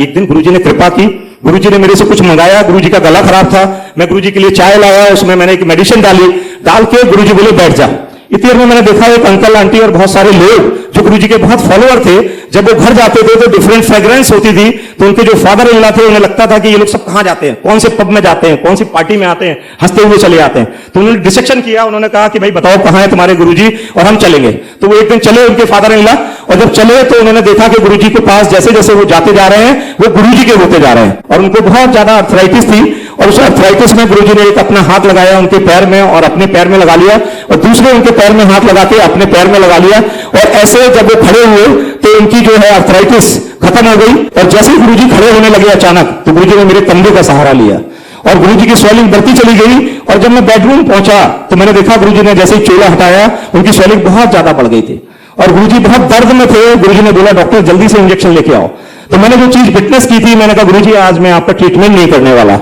एक दिन गुरुजी ने कृपा की, गुरुजी ने मेरे से कुछ मंगाया, गुरुजी का गला खराब था, मैं गुरुजी के लिए चाय लाया, उसमें मैंने एक मेडिसिन डाली, डाल के गुरुजी बोले बैठ जा। इतनी देर में मैंने देखा एक अंकल आंटी और बहुत सारे लोग जो गुरुजी के बहुत फॉलोअर थे, जब वो घर जाते थे तो डिफरेंट फ्रेग्रेंस होती थी, तो उनके जो फादर इन लॉ थे उन्हें लगता था कि ये लोग सब कहां जाते हैं, कौन से पब में जाते हैं, कौन सी पार्टी में आते हैं, हंसते हुए चले आते हैं। तो उन्होंने डिसेक्शन किया, उन्होंने कहा कि भाई बताओ कहां है तुम्हारे गुरुजी और हम चलेंगे। तो वो एक दिन चले उनके फादर इन लॉ, और जब चले तो उन्होंने देखा कि गुरुजी के पास जैसे जैसे वो जाते जा रहे हैं वो गुरुजी के होते जा रहे हैं, और उनको बहुत ज्यादा अर्थराइटिस थी, और उस अर्थराइटिस में गुरुजी ने एक अपना हाथ लगाया उनके पैर में और अपने पैर में लगा लिया, और दूसरे उनके पैर में हाथ लगा के अपने पैर में लगा लिया, और ऐसे जब वो खड़े हुए तो उनकी जो है अर्थराइटिस खत्म हो गई। और जैसे ही गुरुजी खड़े होने लगे अचानक, तो गुरुजी ने मेरे कंधे का सहारा लिया और गुरुजी की स्वेलिंग बढ़ती चली गई। और जब मैं बेडरूम पहुंचा तो मैंने देखा गुरुजी ने जैसे ही चोला हटाया उनकी स्वेलिंग बहुत ज्यादा बढ़ गई थी, और गुरुजी बहुत दर्द में थे। गुरुजी ने बोला डॉक्टर जल्दी से इंजेक्शन लेके आओ। तो मैंने जो चीज विटनेस की थी, मैंने कहा गुरुजी आज मैं आपका ट्रीटमेंट नहीं करने वाला,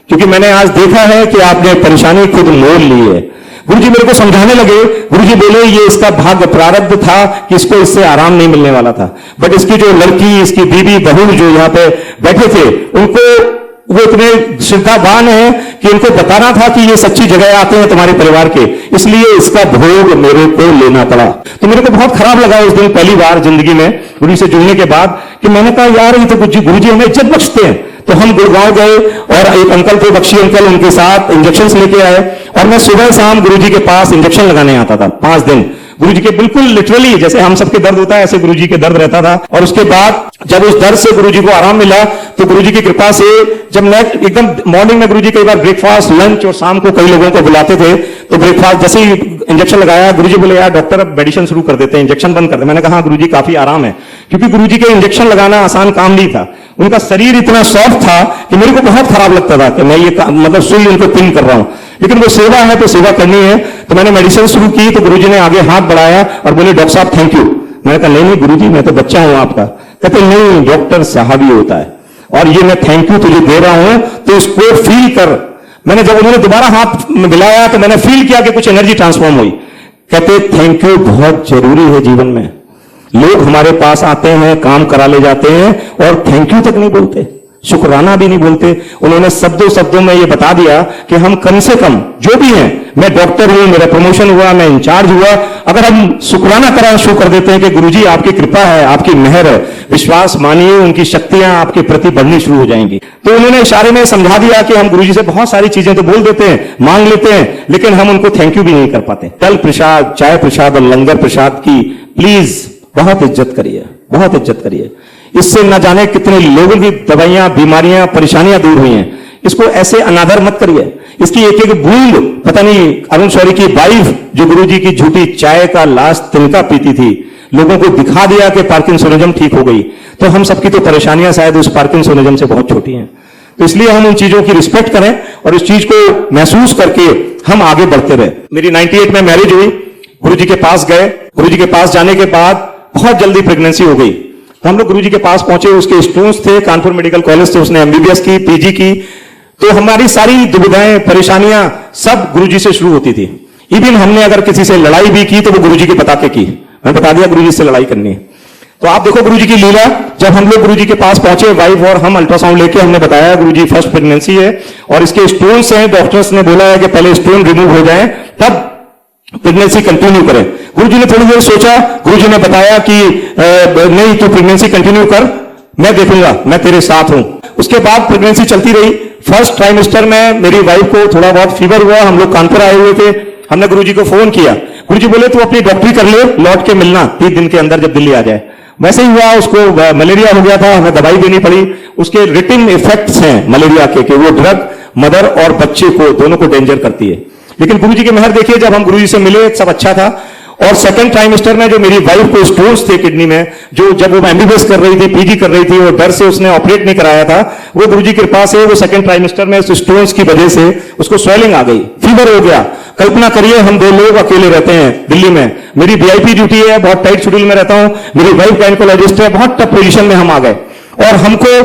क्योंकि मैंने आज देखा है कि आपने परेशानी खुद मोल ली है। गुरुजी मेरे को समझाने लगे, गुरुजी बोले ये इसका भाग्य प्रारब्ध था कि इसको इससे आराम नहीं मिलने वाला था, बट इसकी जो लड़की, इसकी बीवी बहू जो यहाँ पे बैठे थे, उनको वो इतने श्रद्धावान है कि उनको बताना था कि ये सच्ची जगह आते हैं तुम्हारे परिवार के, इसलिए इसका भोग मेरे को लेना पड़ा। तो मेरे को बहुत खराब लगा उस दिन पहली बार जिंदगी में गुरु से जुड़ने के बाद, कि मैंने कहा यार ये तो गुरुजी हमें इज्जत बख्शते हैं। तो हम गुड़गांव गए और एक अंकल थे बख्शी अंकल, उनके साथ इंजेक्शन लेके आए, और मैं सुबह शाम गुरुजी के पास इंजेक्शन लगाने आता था 5 दिन। गुरुजी के बिल्कुल लिटरली जैसे हम सबके दर्द होता है ऐसे गुरुजी के दर्द रहता था। और उसके बाद जब उस दर्द से गुरुजी को आराम मिला तो गुरुजी की कृपा से जब मैं एकदम मॉर्निंग में गुरुजी कई बार ब्रेकफास्ट, लंच और शाम को कई लोगों को बुलाते थे, तो ब्रेकफास्ट जैसे ही इंजेक्शन लगाया गुरुजी बोले यार डॉक्टर अब मेडिसिन शुरू कर देते हैं, इंजेक्शन बंद कर दे। मैंने कहा हाँ गुरुजी काफी आराम है, क्योंकि गुरुजी के इंजेक्शन लगाना आसान काम नहीं था। उनका शरीर इतना सॉफ्ट था कि मेरे को बहुत खराब लगता था कि मैं ये मतलब सुई उनको पिन कर रहा हूं, लेकिन वो सेवा है तो सेवा करनी है। तो मैंने मेडिसिन शुरू की तो गुरुजी ने आगे हाथ बढ़ाया और बोले डॉक्टर साहब थैंक यू। मैंने कहा नहीं गुरुजी मैं तो बच्चा हूं आपका। कहते नहीं डॉक्टर साहब ही होता है, और ये मैं थैंक यू तुझे दे रहा हूं तो इसको फील कर। मैंने जब उन्होंने दोबारा हाथ मिलाया तो मैंने फील किया कि कुछ एनर्जी ट्रांसफॉर्म हुई। कहते थैंक यू बहुत जरूरी है जीवन में। लोग हमारे पास आते हैं, काम करा ले जाते हैं और थैंक यू तक नहीं बोलते, शुक्राना भी नहीं बोलते। उन्होंने शब्दों में ये बता दिया कि हम कम से कम जो भी हैं, मैं डॉक्टर हूं, मेरा प्रमोशन हुआ, मैं इंचार्ज हुआ, अगर हम शुक्राना कराना शुरू कर देते हैं कि गुरुजी आपकी कृपा है, आपकी मेहर है, विश्वास मानिए उनकी शक्तियां आपके प्रति बढ़नी शुरू हो जाएंगी। तो उन्होंने इशारे में समझा दिया कि हम गुरुजी से बहुत सारी चीजें तो बोल देते हैं, मांग लेते हैं, लेकिन हम उनको थैंक यू भी नहीं कर पाते। जल प्रसाद, चाय प्रसाद और लंगर प्रसाद की प्लीज बहुत इज्जत करिए, बहुत इज्जत करिए। इससे न जाने कितने लोगों की दवाइयां, बीमारियां, परेशानियां दूर हुई हैं। इसको ऐसे अनादर मत करिए। इसकी एक एक बूंद, पता नहीं अरुण शौरी की वाइफ जो गुरुजी की झूठी चाय का लास्ट तिनका पीती थी, लोगों को दिखा दिया कि पार्किंसोनिज्म ठीक हो गई। तो हम सबकी तो परेशानियां शायद उस पार्किंसोनिज्म से बहुत छोटी हैं। तो इसलिए हम उन चीजों की रिस्पेक्ट करें और इस चीज को महसूस करके हम आगे बढ़ते रहे। मेरी 98 में मैरिज हुई, गुरुजी के पास गए। गुरुजी के पास जाने के बाद बहुत जल्दी प्रेगनेंसी हो गई। हम लोग गुरुजी के पास पहुंचे, उसके स्टूडेंट्स थे, कानपुर मेडिकल कॉलेज से उसने एमबीबीएस की, पीजी की। तो हमारी सारी दुविधाएं, परेशानियां सब गुरुजी से शुरू होती थी। इवन हमने अगर किसी से लड़ाई भी की तो वो गुरुजी के बता के की। मैंने बता दिया गुरुजी से लड़ाई करनी है। तो आप देखो गुरुजी की लीला। जब हम लोग गुरुजी के पास पहुंचे, वाइफ और हम, अल्ट्रासाउंड लेके हमने बताया गुरुजी फर्स्ट प्रेगनेंसी है और इसके स्टोन्स हैं, डॉक्टर्स ने बोला है कि पहले स्टोन रिमूव हो जाए तब प्रेगनेंसी कंटिन्यू करें। गुरुजी ने थोड़ी देर सोचा, गुरुजी ने बताया कि नहीं तू प्रेगनेंसी कंटिन्यू कर, मैं देखूंगा, मैं तेरे साथ हूं। उसके बाद प्रेगनेंसी चलती रही। फर्स्ट ट्राइमेस्टर में मेरी वाइफ को थोड़ा बहुत फीवर हुआ, हम लोग कानपुर आए हुए थे। हमने गुरुजी को फोन किया, गुरुजी बोले तू अपनी डॉक्टरी कर ले, लौट के मिलना 3 दिन के अंदर जब दिल्ली आ जाए। वैसे ही हुआ, उसको मलेरिया हो गया था, हमें दवाई देनी पड़ी। उसके रिटन इफेक्ट्स हैं मलेरिया के कि वो ड्रग मदर और बच्चे को दोनों को डेंजर करती है। लेकिन गुरुजी की मेहर देखिए, जब हम गुरुजी से मिले सब अच्छा था। और सेकंड ट्राइमेस्टर में जो मेरी वाइफ को स्टोन्स थे किडनी में, जो जब वो एमबीबीएस कर रही थी, पीजी कर रही थी, वो डर से उसने ऑपरेट नहीं कराया था, वो गुरुजी की कृपा से वो सेकंड ट्राइमेस्टर में उस स्टोन्स की वजह से उसको स्वेलिंग आ गई, फीवर हो गया। कल्पना करिए हम 2 लोग अकेले रहते हैं दिल्ली में, मेरी वीआईपी ड्यूटी है, बहुत टाइट शेड्यूल में रहता हूं, मेरी वाइफ गायनेकोलॉजिस्ट है, बहुत टफ पोजीशन में हम आ गए और हमको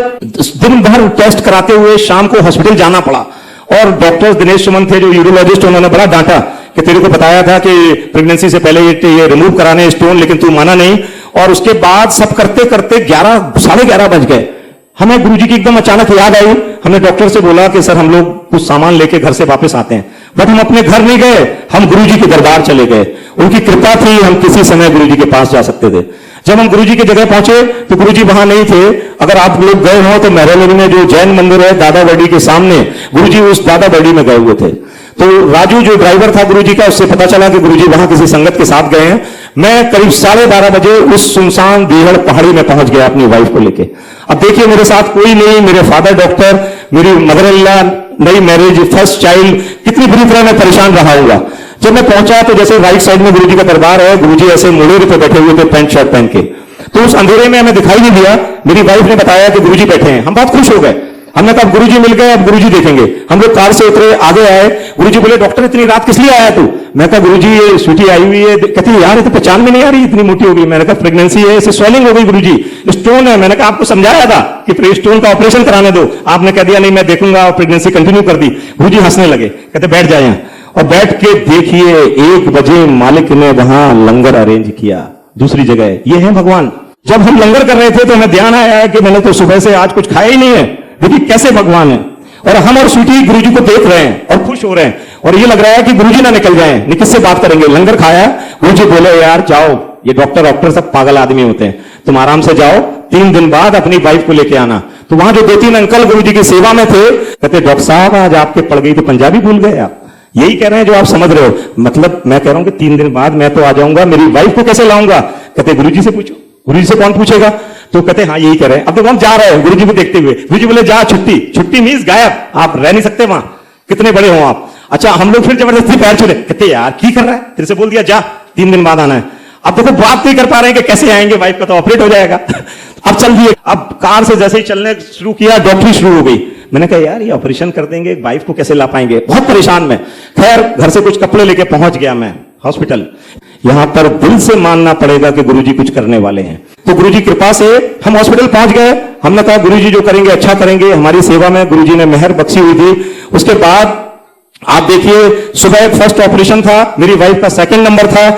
दिन भर टेस्ट कराते हुए शाम को हॉस्पिटल जाना पड़ा। और डॉक्टर दिनेश सुमन थे जो यूरोलॉजिस्ट, उन्होंने बड़ा डांटा कि तेरे को बताया था कि प्रेगनेंसी से पहले ये रिमूव कराने स्टोन, लेकिन तू माना नहीं। और उसके बाद सब करते करते 11, साढ़े 11 बज गए। हमें गुरुजी की एकदम अचानक याद आई। हमने डॉक्टर से बोला कि सर हम लोग कुछ सामान लेके घर से वापस आते हैं, बट हम अपने घर नहीं गए, हम गुरुजी के दरबार चले गए। उनकी कृपा थी, हम किसी समय गुरुजी के पास जा सकते थे। जब हम गुरुजी की जगह पहुंचे तो गुरुजी वहां नहीं थे। अगर आप लोग गए हो तो महरौली में जो जैन मंदिर है दादा बर्डी के सामने, गुरुजी उस दादा बर्डी में गए हुए थे। तो राजू जो ड्राइवर था गुरुजी का, उससे पता चला कि गुरुजी वहां किसी संगत के साथ गए हैं। मैं करीब 12:30 बजे उस सुनसान बीहड़ पहाड़ी में पहुंच गया अपनी वाइफ को लेके। अब देखिए मेरे साथ कोई नहीं, मेरे फादर डॉक्टर, मेरी मदर इन लॉ, नई मैरिज, फर्स्ट चाइल्ड, कितनी बुरी तरह मैं परेशान रहा होगा। जब मैं पहुंचा तो जैसे राइट साइड में गुरुजी का दरबार है, गुरुजी ऐसे मुड़ेर पे बैठे हुए थे पैंट शर्ट पहन के। तो उस अंधेरे में हमें दिखाई नहीं दिया। मेरी वाइफ ने बताया कि गुरुजी बैठे हैं। हम बहुत खुश हो गए। हमने कहा गुरुजी मिल गए, अब गुरुजी देखेंगे। हम लोग कार से उतरे, आगे आए। गुरुजी बोले डॉक्टर इतनी रात किस लिए आया तू? मैं कहा गुरुजी ये स्वीटी आई हुई है। कहती है यार ये तो पहचान में नहीं आ रही, इतनी मोटी हो गई। मैंने कहा प्रेगनेंसी है, इसे स्वेलिंग हो गई गुरुजी, स्टोन है। मैंने कहा आपको समझाया था कि स्टोन का ऑपरेशन कराने दो, आपने कह दिया नहीं मैं देखूंगा, और प्रेगनेंसी कंटिन्यू कर दी। गुरुजी हंसने लगे, कहते बैठ जाए यहाँ। और बैठ के देखिए 1 बजे मालिक ने वहां लंगर अरेंज किया दूसरी जगह। ये है भगवान। जब हम लंगर कर रहे थे तो हमें ध्यान आया कि मैंने तो सुबह से आज कुछ खाया ही नहीं है। देखिए कैसे भगवान है। और हम और स्वीटी गुरुजी को देख रहे हैं और खुश हो रहे हैं, और ये लग रहा है कि गुरुजी ना निकल जाएं, नहीं किससे बात करेंगे। लंगर खाया, गुरुजी बोले यार जाओ, ये डॉक्टर सब पागल आदमी होते हैं, तुम आराम से जाओ, 3 दिन बाद अपनी वाइफ को लेके आना। तो वहां जो 2-3 अंकल गुरुजी की सेवा में थे, कहते डॉक्टर साहब आज आपके पड़ गई तो पंजाबी भूल गए आप। यही कह रहे हैं जो आप समझ रहे हो। मतलब मैं कह रहा हूं कि 3 दिन बाद मैं तो आ जाऊंगा, मेरी वाइफ को कैसे लाऊंगा? कहते गुरुजी से पूछो। गुरुजी से कौन पूछेगा? तो कहते हाँ यही कह रहे हैं। अब तो हम जा रहे हैं गुरुजी को देखते हुए। गुरुजी बोले जा छुट्टी। छुट्टी मीन्स गायब, आप रह नहीं सकते वहां, कितने बड़े हो आप। अच्छा हम लोग फिर जबरदस्ती पैर छुड़े। कहते यार की कर रहा है, तेरे से बोल दिया जा 3 दिन बाद आना है। अब देखो बात नहीं कर पा रहे हैं कि कैसे आएंगे, वाइफ का तो ऑपरेट हो जाएगा। अब चल दिए। अब कार से जैसे ही चलने शुरू किया डॉक्टरी शुरू हो गई। मैंने कहा यार ये ऑपरेशन कर देंगे, वाइफ को कैसे ला पाएंगे, बहुत परेशान में। खैर घर से कुछ कपड़े लेके पहुंच गया मैं हॉस्पिटल। यहां पर दिल से मानना पड़ेगा कि गुरुजी कुछ करने वाले हैं। तो गुरुजी कृपा से हम हॉस्पिटल पहुंच गए। हमने कहा गुरुजी जो करेंगे अच्छा करेंगे, हमारी सेवा में गुरुजी ने मेहर बख्शी हुई थी। उसके बाद आप देखिए सुबह फर्स्ट ऑपरेशन था, मेरी वाइफ का 2nd नंबर था।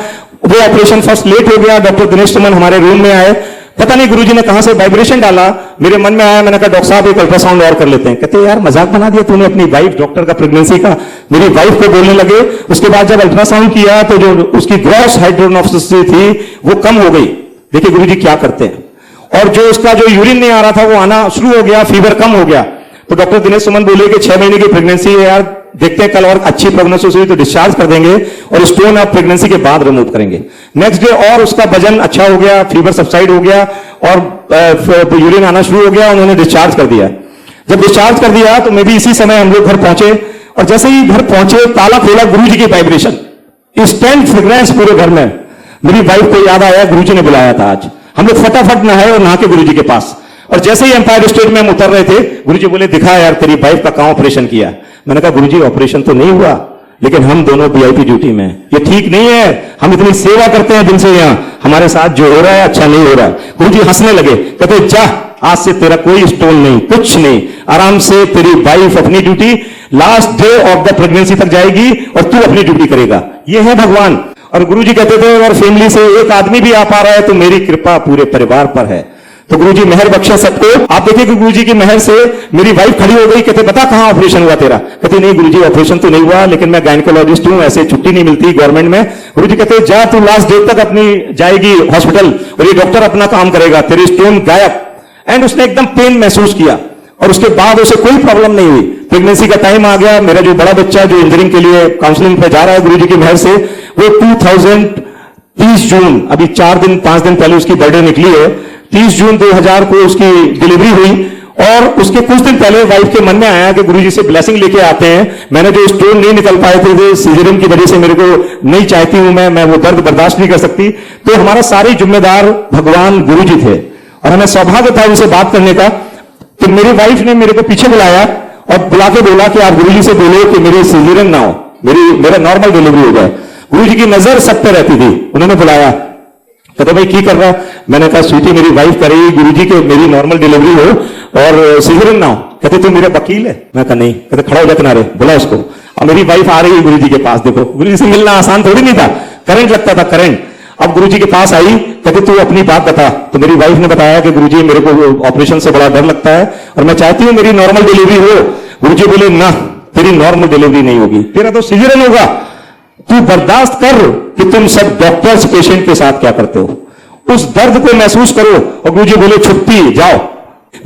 वो ऑपरेशन फर्स्ट लेट हो गया। डॉक्टर दिनेश सुमन हमारे रूम में आए। पता नहीं गुरुजी ने कहां से वाइब्रेशन डाला, मेरे मन में आया। मैंने कहा डॉक्टर साहब एक अल्ट्रासाउंड और कर लेते हैं। कहते यार मजाक बना दिया तूने अपनी वाइफ डॉक्टर का प्रेगनेंसी का। मेरी वाइफ को बोलने लगे। उसके बाद जब अल्ट्रासाउंड किया तो जो उसकी ग्रॉस हाइड्रोनोप्सिस थी वो कम हो गई। देखिए गुरुजी क्या करते हैं। और जो उसका जो यूरिन नहीं आ रहा था वो आना शुरू हो गया, फीवर कम हो गया। तो डॉक्टर दिनेश सुमन बोले कि 6 महीने की प्रेगनेंसी है यार, देखते हैं कल और अच्छी प्रोग्नोसिस हुई तो डिस्चार्ज कर देंगे और स्टोन आप प्रेगनेंसी के बाद रिमूव करेंगे। नेक्स्ट डे और उसका वजन अच्छा हो गया, फीवर सबसाइड हो गया और यूरिन आना शुरू हो गया। उन्होंने डिस्चार्ज कर दिया। जब डिस्चार्ज कर दिया तो मैं भी इसी समय हम लोग घर पहुंचे। और जैसे ही घर पहुंचे ताला खोला, गुरुजी की वाइब्रेशन, इंस्टेंट फ्रेग्रेंस पूरे घर में। मेरी वाइफ को याद आया गुरुजी ने बुलाया था आज। हम लोग फटाफट नहाए और नहा के गुरुजी के पास। और जैसे ही एम्पायर स्टेट में हम उतर रहे थे गुरुजी बोले दिखा यार तेरी वाइफ का कहां ऑपरेशन किया। मैंने कहा गुरुजी ऑपरेशन तो नहीं हुआ, लेकिन हम दोनों वीआईपी ड्यूटी में, ये ठीक नहीं है। हम इतनी सेवा करते हैं दिन से यहां, हमारे साथ जो हो रहा है अच्छा नहीं हो रहा। गुरुजी हंसने लगे, कहते जा आज से तेरा कोई स्टोन नहीं, कुछ नहीं, आराम से तेरी वाइफ अपनी duty last day of the pregnancy तक जाएगी और तू अपनी ड्यूटी करेगा। ये है भगवान। और गुरुजी कहते थे अगर फैमिली से एक आदमी भी आ पा रहा है तो मेरी कृपा पूरे परिवार पर है। तो गुरुजी मेहर बख्शे सबको। आप देखिए कि गुरुजी की मेहर से मेरी वाइफ खड़ी हो गई। कहते बता कहां ऑपरेशन हुआ तेरा? कहते नहीं गुरुजी ऑपरेशन तो नहीं हुआ, लेकिन मैं गायनेकोलॉजिस्ट हूं, ऐसे छुट्टी नहीं मिलती गवर्नमेंट में। गुरुजी कहते जा तू लास्ट डे तक अपनी जाएगी हॉस्पिटल और ये डॉक्टर अपना काम करेगा, तेरी स्टोन गायब। एंड उसने एकदम पेन महसूस किया और उसके बाद उसे कोई प्रॉब्लम नहीं हुई। प्रेगनेंसी का टाइम आ गया। मेरा जो बड़ा बच्चा जो इंजीनियरिंग के लिए काउंसलिंग पे जा रहा है गुरुजी की मेहर से, वो 2030 जून, अभी 4-5 दिन पहले उसकी बर्थडे निकली है, 30 जून 2000 को उसकी डिलीवरी हुई। और उसके कुछ दिन पहले वाइफ के मन में आया कि गुरुजी से ब्लेसिंग लेके आते हैं। मैंने जो स्टोन नहीं निकल पाए थे सीजरियन की वजह से, मेरे को नहीं चाहती हूं मैं वो दर्द बर्दाश्त नहीं कर सकती। तो हमारा सारी जिम्मेदार भगवान गुरुजी थे और हमें सौभाग्य था उनसे बात करने का। तो मेरी वाइफ ने मेरे को पीछे बुलाया और बुला के बोला कि आप गुरुजी से बोलो कि मेरी सीजरियन ना हो, मेरा नॉर्मल डिलीवरी हो जाए। गुरुजी की नजर सब पे रहती थी। उन्होंने बुलाया, कहते भाई की कर रहा? मैंने कहा स्वीटी मेरी वाइफ करेगी गुरुजी के मेरी नॉर्मल डिलीवरी हो और सीजरियन ना हो। कहते तू मेरा वकील है? मैं कहा नहीं। कहते खड़ा हो जा किनारे, बुला उसको। और मेरी वाइफ आ रही है गुरुजी के पास। देखो गुरुजी से मिलना आसान थोड़ी नहीं था, करंट लगता था करंट। अब गुरुजी के पास आई, कहते तू अपनी बात बता। तो मेरी वाइफ ने बताया कि गुरुजी मेरे को ऑपरेशन से बड़ा डर लगता है और मैं चाहती हूं मेरी नॉर्मल डिलीवरी हो। गुरुजी बोले ना, तेरी नॉर्मल डिलीवरी नहीं होगी, तेरा तो सिजेरियन होगा। तू बर्दाश्त कर कि तुम सब डॉक्टर्स पेशेंट के साथ क्या करते हो, उस दर्द को महसूस करो। और गुरुजी बोले छुट्टी जाओ।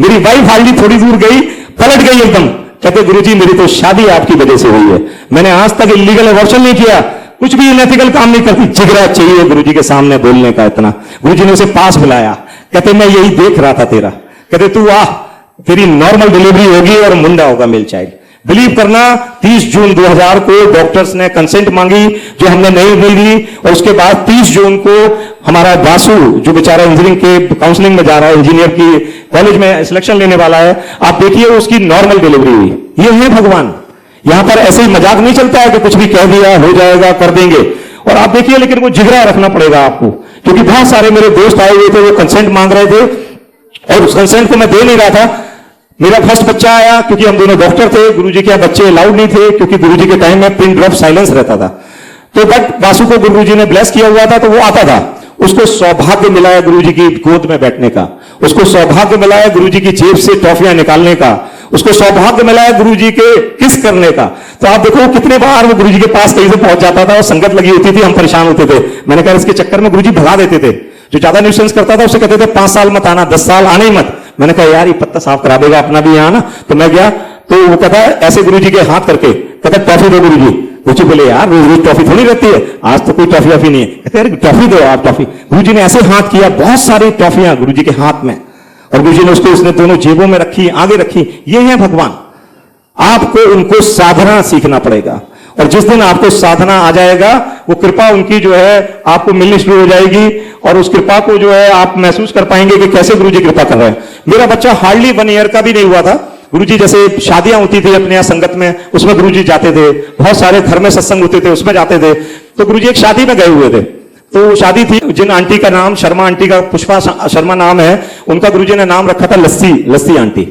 मेरी वाइफ हार्डली थोड़ी दूर गई, पलट गई एकदम, कहते गुरुजी मेरी तो शादी आपकी वजह से हुई है, मैंने आज तक इलीगल अबॉर्शन नहीं किया, कुछ भी इनएथिकल काम नहीं करती। जिगरा चाहिए गुरुजी के सामने बोलने का इतना। गुरुजी ने उसे पास बुलाया, कहते मैं यही देख रहा था तेरा, कहते तू आ, तेरी नॉर्मल डिलीवरी होगी और मुंडा होगा मेल चाइल्ड। बिलीव करना 30 जून 2000 को डॉक्टर्स ने कंसेंट मांगी जो हमने नहीं मिली, और उसके बाद 30 जून को हमारा वासु जो बेचारा इंजीनियरिंग के काउंसलिंग में जा रहा है, इंजीनियर की कॉलेज में सिलेक्शन लेने वाला है, आप देखिए उसकी नॉर्मल डिलीवरी हुई। ये है भगवान। यहां पर ऐसे ही मजाक नहीं चलता है कि कुछ भी कह दिया हो जाएगा कर देंगे। और आप देखिए, लेकिन वो जिगरा रखना पड़ेगा आपको, क्योंकि बहुत सारे मेरे दोस्त आए हुए थे, वो कंसेंट मांग रहे थे और उस कंसेंट को मैं दे नहीं रहा था। मेरा फर्स्ट बच्चा आया, क्योंकि हम दोनों डॉक्टर थे, गुरुजी के बच्चे अलाउड नहीं थे, क्योंकि गुरुजी के टाइम में पिन ड्रॉप साइलेंस रहता था। तो बट वासु को गुरुजी ने ब्लेस किया हुआ था, तो वो आता था। उसको सौभाग्य मिला है गुरुजी की गोद में बैठने का, उसको सौभाग्य मिला है गुरुजी की जेब से टॉफियां निकालने का, उसको सौभाग्य मिला है गुरुजी के किस करने का। तो आप देखो कितने बार वो गुरुजी के पास कहीं से पहुंच जाता था और संगत लगी होती थी, हम परेशान होते थे। मैंने कहा इसके चक्कर में गुरुजी भगा देते थे। जो ज्यादा न्यूसेंस करता था उसे कहते थे 5 साल मत आना, 10 साल आना ही मत। मैंने कहा यार ये पत्ता साफ करा देगा अपना भी यहाँ ना। तो मैं गया, तो वो कहता ऐसे गुरुजी के हाथ करके कहता टॉफी दो गुरुजी। गुरुजी बोले यार रोज रोज टॉफी थोड़ी रहती है, आज तो कोई टॉफी वॉफी नहीं है। कहते यार टॉफी दो आप टॉफी। गुरुजी ने ऐसे हाथ किया, बहुत सारी टॉफियां गुरुजी के हाथ में, और गुरुजी ने उसको उसने दोनों जेबों में रखी, आगे रखी। ये है भगवान। आपको उनको साधना सीखना पड़ेगा, और जिस दिन आपको साधना आ जाएगा वो कृपा उनकी जो है आपको मिलनी शुरू हो जाएगी, और उस कृपा को जो है आप महसूस कर पाएंगे कि कैसे गुरुजी कृपा कर रहे हैं। मेरा बच्चा हार्डली 1 ईयर का भी नहीं हुआ था, गुरुजी जैसे शादियां होती थी अपने यहाँ संगत में, उसमें गुरुजी जाते थे, बहुत सारे घर में सत्संग होते थे उसमें जाते थे। तो गुरुजी एक शादी में गए हुए थे, तो शादी थी, जिन आंटी का नाम शर्मा आंटी का, पुष्पा शर्मा नाम है उनका, गुरुजी ने नाम रखा था लस्सी आंटी।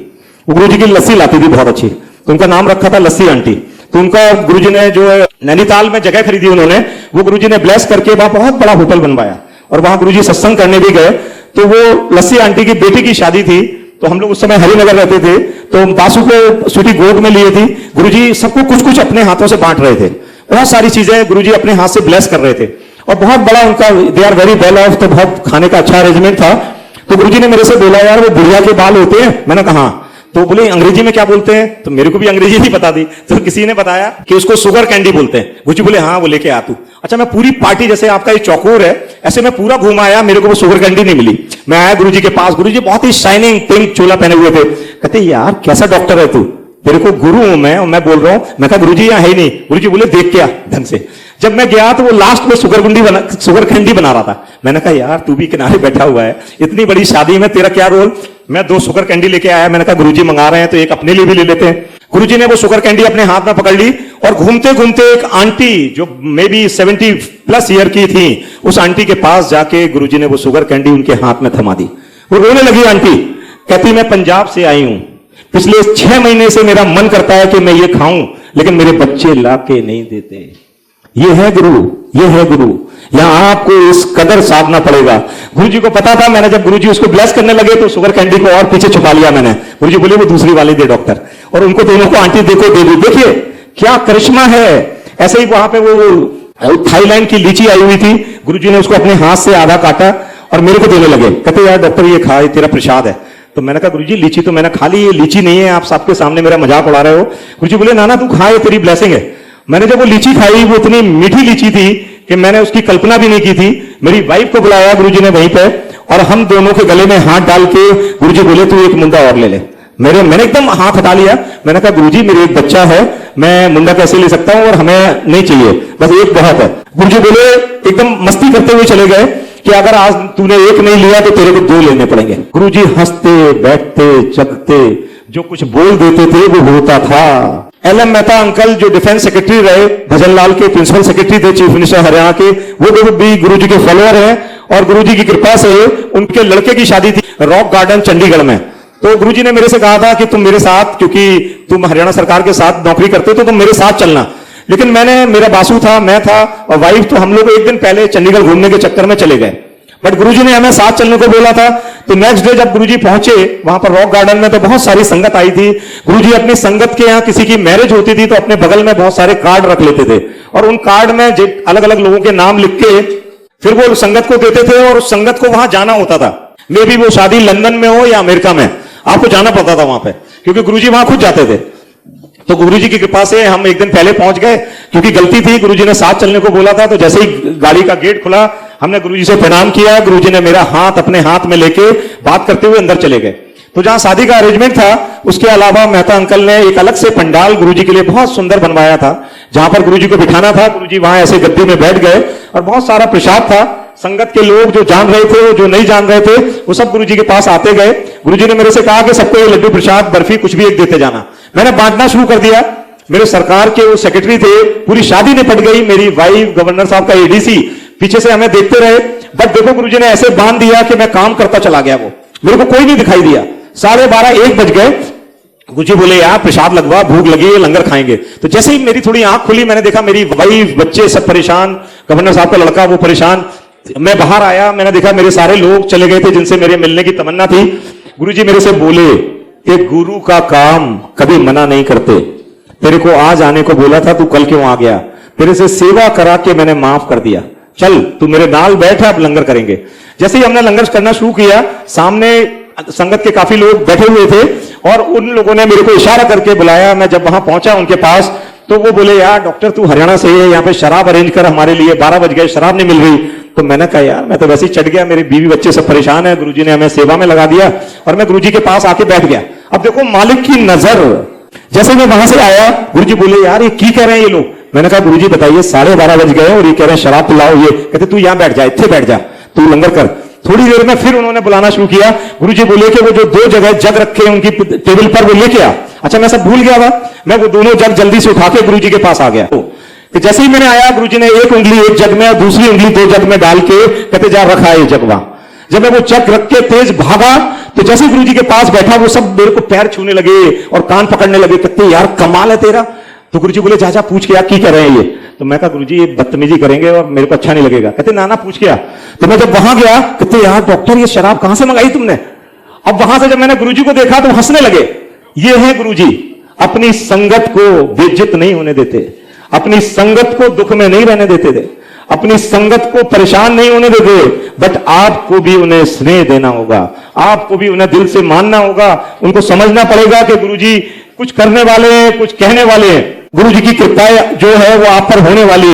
वो गुरुजी की लस्सी लाती थी बहुत अच्छी, तो उनका नाम रखा था लस्सी आंटी। तो उनका गुरुजी ने जो है नैनीताल में जगह खरीदी उन्होंने, वो गुरुजी ने ब्लेस करके वहां बहुत बड़ा होटल बनवाया, और वहां गुरुजी सत्संग करने भी गए। तो वो लस्सी आंटी की बेटी की शादी थी, तो हम लोग उस समय हरिनगर रहते थे, तो वासु को स्वीटी गोद में लिए थी। गुरुजी सबको कुछ कुछ अपने हाथों से बांट रहे थे, बहुत सारी चीजें गुरुजी अपने हाथ से ब्लेस कर रहे थे, और बहुत बड़ा उनका they are very well off, तो बहुत खाने का अच्छा अरेंजमेंट था। तो गुरुजी ने मेरे से बोला यार वो बुढ़िया के बाल होते हैं। मैंने कहा हाँ। तो बोले अंग्रेजी में क्या बोलते हैं, तो मेरे को भी अंग्रेजी नहीं पता थी, तो किसी ने बताया कि उसको शुगर कैंडी बोलते हैं। गुरुजी बोले हाँ वो लेके आ तू। अच्छा, मैं पूरी पार्टी, जैसे आपका ये चौकोर है ऐसे मैं पूरा घूम आया, मेरे को वो शुगर कैंडी नहीं मिली। मैं आया गुरुजी के पास, गुरुजी बहुत ही शाइनिंग पिंक चोला पहने हुए थे। कहते यार कैसा डॉक्टर है तू, तेरे को गुरु हूं मैं, और मैं बोल रहा हूं। मैं कहा गुरुजी यहाँ है नहीं। गुरुजी बोले देख क्या ढंग से। जब मैं गया तो वो लास्ट में शुगर कैंडी बना रहा था। मैंने कहा यार तू भी किनारे बैठा हुआ है, इतनी बड़ी शादी में तेरा क्या रोल। मैं 2 शुगर कैंडी लेके आया। मैंने कहा गुरुजी मंगा रहे हैं तो एक अपने लिए भी ले लेते हैं। गुरुजी ने वो शुगर कैंडी अपने हाथ में पकड़ ली, और घूमते घूमते एक आंटी जो मे बी 70+ ईयर की थी, उस आंटी के पास जाके गुरुजी ने वो शुगर कैंडी उनके हाथ में थमा दी। वो रोने लगी आंटी, कहती मैं पंजाब से आई हूं, पिछले 6 महीने से मेरा मन करता है कि मैं ये खाऊं, लेकिन मेरे बच्चे ला के नहीं देते। ये है गुरु, ये है गुरु। यहां आपको इस कदर साधना पड़ेगा। गुरुजी को पता था, मैंने जब गुरुजी उसको ब्लेस करने लगे तो शुगर कैंडी को और पीछे छुपा लिया मैंने। गुरुजी बोले वो दूसरी वाली दे डॉक्टर, और उनको दोनों को आंटी देखो दे दी। देखिए क्या करिश्मा है। ऐसे ही वहां पे वो थाईलैंड की लीची आई हुई थी, गुरुजी ने उसको अपने हाथ से आधा काटा और मेरे को देने लगे। कहते यार डॉक्टर ये खा, तेरा प्रसाद है। तो मैंने कहा गुरुजी लीची तो मैंने खा ली, ये लीची नहीं है, आप सबके सामने मेरा मजाक उड़ा रहे हो। गुरुजी बोले ना तू खा, ये तेरी ब्लेसिंग है। मैंने जब वो लीची खाई, वो इतनी मीठी लीची थी कि मैंने उसकी कल्पना भी नहीं की थी। मेरी वाइफ को बुलाया गुरुजी ने वहीं पे, और हम दोनों के गले में हाथ डाल के गुरुजी बोले तू एक मुंडा और ले ले। मैंने एकदम हाथ हटा लिया। मैंने कहा गुरुजी मेरे एक बच्चा है, मैं मुंडा कैसे ले सकता हूं, और हमें नहीं चाहिए, बस एक बहुत है। गुरुजी बोले एकदम मस्ती करते हुए चले गए कि अगर आज तूने एक नहीं लिया तो तेरे को 2 लेने पड़ेंगे। गुरुजी हंसते बैठते जगते, जो कुछ बोल देते थे वो होता था। LM मेहता अंकल जो डिफेंस सेक्रेटरी रहे, भजनलाल के प्रिंसिपल सेक्रेटरी थे, चीफ मिनिस्टर हरियाणा के, वो भी गुरुजी के फॉलोअर हैं, और गुरुजी की कृपा से उनके लड़के की शादी थी रॉक गार्डन चंडीगढ़ में। तो गुरुजी ने मेरे से कहा था कि तुम मेरे साथ, क्योंकि तुम हरियाणा सरकार के साथ नौकरी करते हो तो तुम मेरे साथ चलना। लेकिन मेरा बासु था, मैं था और वाइफ, तो हम लोग एक दिन पहले चंडीगढ़ घूमने के चक्कर में चले गए। बट गुरुजी ने हमें साथ चलने को बोला था। तो नेक्स्ट डे जब गुरुजी पहुंचे वहां पर रॉक गार्डन में, तो बहुत सारी संगत आई थी। गुरुजी अपनी संगत के यहाँ किसी की मैरिज होती थी तो अपने बगल में बहुत सारे कार्ड रख लेते थे और उन कार्ड में अलग अलग लोगों के नाम लिख के फिर वो संगत को देते थे और उस संगत को वहां जाना होता था। मे बी वो शादी लंदन में हो या अमेरिका में, आपको जाना पड़ता था वहां पे, क्योंकि गुरुजी वहां खुद जाते थे। तो गुरुजी की कृपा से हम एक दिन पहले पहुंच गए, क्योंकि गलती थी, गुरुजी ने साथ चलने को बोला था। तो जैसे ही गाड़ी का गेट खुला, हमने गुरुजी से प्रणाम किया। गुरुजी ने मेरा हाथ अपने हाथ में लेके बात करते हुए अंदर चले गए। तो जहां शादी का अरेंजमेंट था, उसके अलावा मेहता अंकल ने एक अलग से पंडाल गुरुजी के लिए बहुत सुंदर बनवाया था, जहां पर गुरुजी को बिठाना था। गुरुजी वहां ऐसे गद्दी में बैठ गए और बहुत सारा प्रसाद था। संगत के लोग जो जान रहे थे, जो नहीं जान रहे थे, वो सब गुरुजी के पास आते गए। गुरुजी ने मेरे से कहा कि सबको ये लड्डू प्रसाद, बर्फी, कुछ भी एक देते जाना। मैंने बांटना शुरू कर दिया। मेरे सरकार के वो सेक्रेटरी थे, पूरी शादी निपट गई। मेरी वाइफ, गवर्नर साहब का एडीसी पीछे से हमें देखते रहे। बट देखो गुरुजी ने ऐसे बांध दिया कि मैं काम करता चला गया। वो मेरे को कोई नहीं दिखाई दिया। 12:30 1 बज गए। गुरुजी बोले यार प्रसाद लगवा, भूख लगी है, लंगर खाएंगे। तो जैसे ही मेरी थोड़ी आंख खुली, मैंने देखा मेरी वाइफ, बच्चे सब परेशान, गवर्नर साहब का लड़का वो परेशान। मैं बाहर आया, मैंने देखा मेरे सारे लोग चले गए थे जिनसे मेरे मिलने की तमन्ना थी। गुरुजी मेरे से बोले कि गुरु का काम कभी मना नहीं करते, तेरे को आज आने को बोला था, तू कल क्यों आ गया? तेरे से सेवा करा के मैंने माफ कर दिया, चल तू मेरे नाल बैठ, अब लंगर करेंगे। जैसे ही हमने लंगर करना शुरू किया, सामने संगत के काफी लोग बैठे हुए थे और उन लोगों ने मेरे को इशारा करके बुलाया। मैं जब वहां पहुंचा उनके पास, तो वो बोले यार डॉक्टर तू हरियाणा से है, यहाँ पे शराब अरेंज कर हमारे लिए, 12 बज गए, शराब नहीं मिल रही। तो मैंने कहा यार मैं तो वैसे ही चढ़ गया, मेरी बीवी बच्चे सब परेशान है। गुरुजी ने हमें सेवा में लगा दिया और मैं गुरुजी के पास आके बैठ गया। अब देखो मालिक की नजर। जैसे मैं वहां से आया, गुरुजी बोले यार ये की कह रहे हैं ये लोग? मैंने कहा गुरुजी बताइए, 12:30 बज गए और ये कह रहे हैं शराब पिलाओ। ये कहते तू यहां बैठ जा, इत्थे बैठ जा, तू लंगर कर। थोड़ी देर में फिर उन्होंने बुलाना शुरू किया। गुरुजी बोले कि वो जो 2 जगह जग रखे उनकी टेबल पर, वो लेके आ। अच्छा मैं सब भूल गया था, मैं वो दोनों जग जल्दी से उठा के गुरुजी के पास आ गया। तो जैसे ही मैंने आया, गुरुजी ने एक उंगली एक जग में और दूसरी उंगली 2 जग में डाल के कहते जा रखा है ये जग वहां। जब मैं वो जग रख के तेज भागा, तो जैसे गुरुजी के पास बैठा, वो सब मेरे को पैर छूने लगे और कान पकड़ने लगे, कहते यार कमाल है तेरा। तो गुरुजी बोले जा पूछ के यार की कर रहे हैं ये? तो मैं कहा गुरुजी ये बदतमीजी करेंगे और मेरे को अच्छा नहीं लगेगा। कहते ना पूछ के आ। तो मैं जब वहां गया, कहते यार डॉक्टर ये शराब कहां से मंगाई तुमने? अब वहां से जब मैंने गुरुजी को देखा तो हंसने लगे। ये है गुरुजी, अपनी संगत को बेइज्जत नहीं होने देते, अपनी संगत को दुख में नहीं रहने देते थे, अपनी संगत को परेशान नहीं होने देते। बट आपको भी उन्हें स्नेह देना होगा, आपको भी उन्हें दिल से मानना होगा। उनको समझना पड़ेगा कि गुरुजी कुछ करने वाले हैं, कुछ कहने वाले हैं। गुरुजी की कृपा जो है वो आप पर होने वाली है।